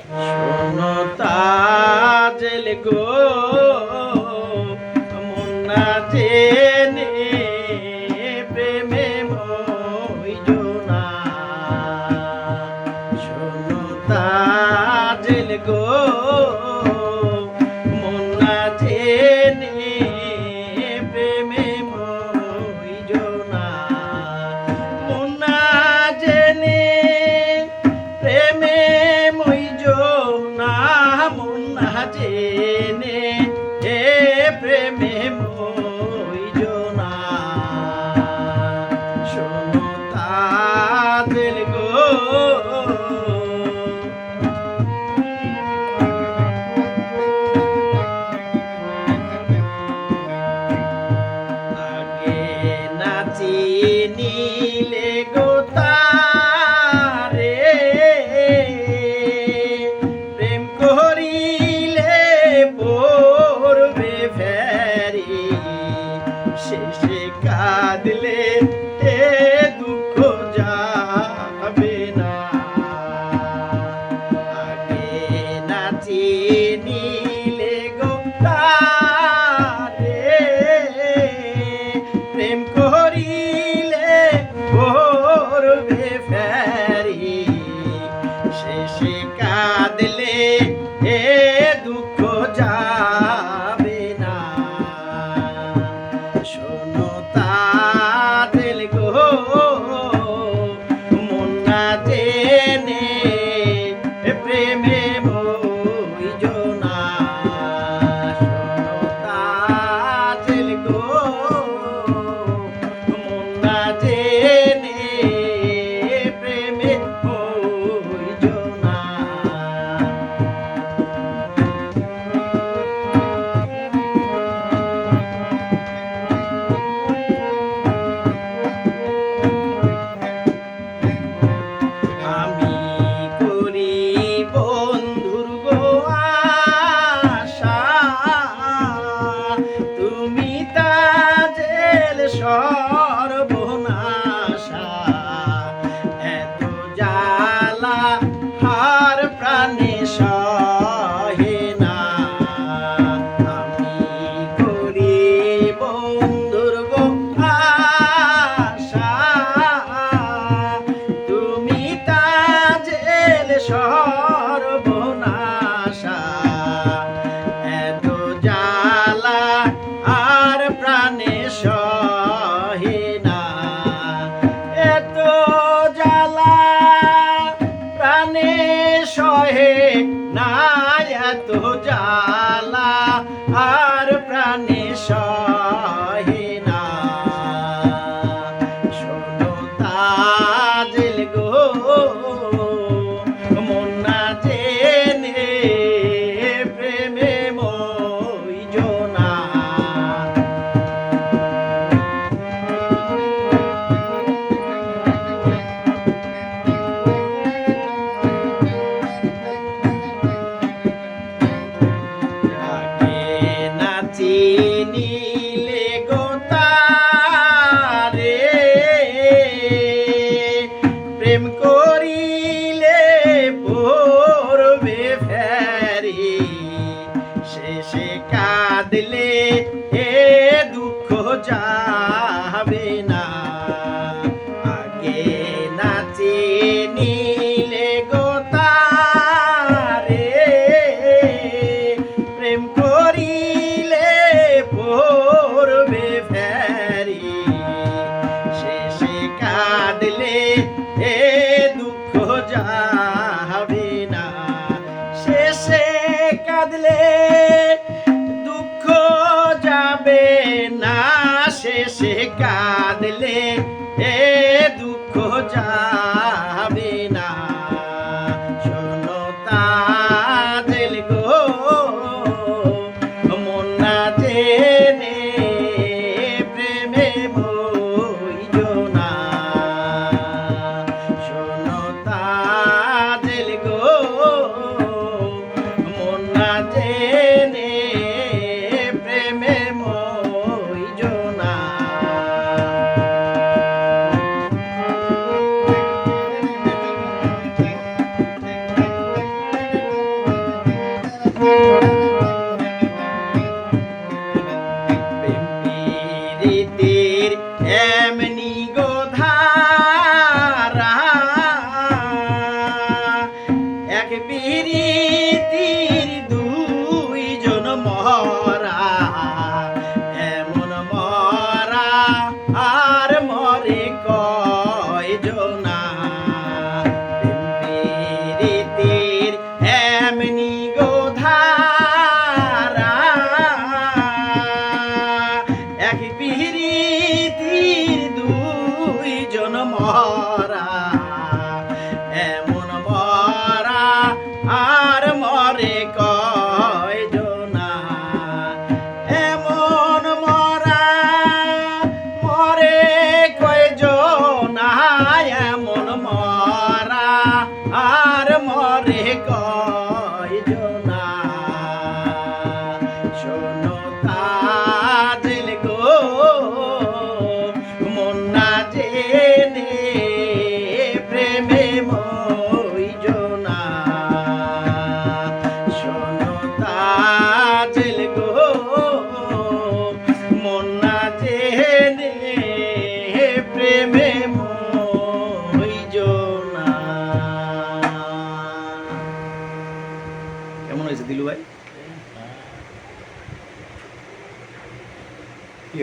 শোনো তাজেল গো মুন্না জেনে প্রেমে মইজো না। শোনো তাজেল গো মুন্না জেনে প্রেমে মইজো না। মুন্না জেনে প্রেমে মইজো না। মুন্না জেনে প্রেমে মইজো না। শোনো তাজেল গো আগে না চিনিলে গো তারে প্রেম করিলে পড়বে ফেরি। শেষে কাঁদলে এ দুঃখ যাবে না। আগে না চিনিলে গো তারে প্রেম করিলে পড়বে ফেরি। শেষে কাঁদলে এ দুঃখ যাবে না। শোনো তাজেল গো মুন্না জেনে প্রেমে মইজো না। শোনো তাজেল গো মুন্না জেনে প্রেমে মইজো না। আমি করি বন্ধুর গো আশা, তুমি তাজেল সর্বনাশা। এত জ্বালা হার প্রাণে সহে না। আমি করি বন্ধুর গো আশা, তুমি তাজেল সর্বনাশা। এত জ্বালা আর প্রাণে সহে না। এত জ্বালা প্রাণে সহে না। এত জ্বালা আর প্রাণে সহে না। শোনো তাজেল গো মুন্না জেনে প্রেমে মইজো না। পিরিতির দুইজন মরা এমন মরা আর মরে কয়জনা পিরিতির এমনি গোধারা এক পিরিতির দুইজন মরা এমন মরা আর মরে কয়জনা এমন মরা মরে কয়জনা এমন মরা আর মরে কয়জনা শোনো তাজিল গো মন না জেনে প্রেমে মইজনা শোনো তাজিল গো মন না জেনে প্রেমে মইজনা। কেমন হয়েছে দিলু ভাই? কি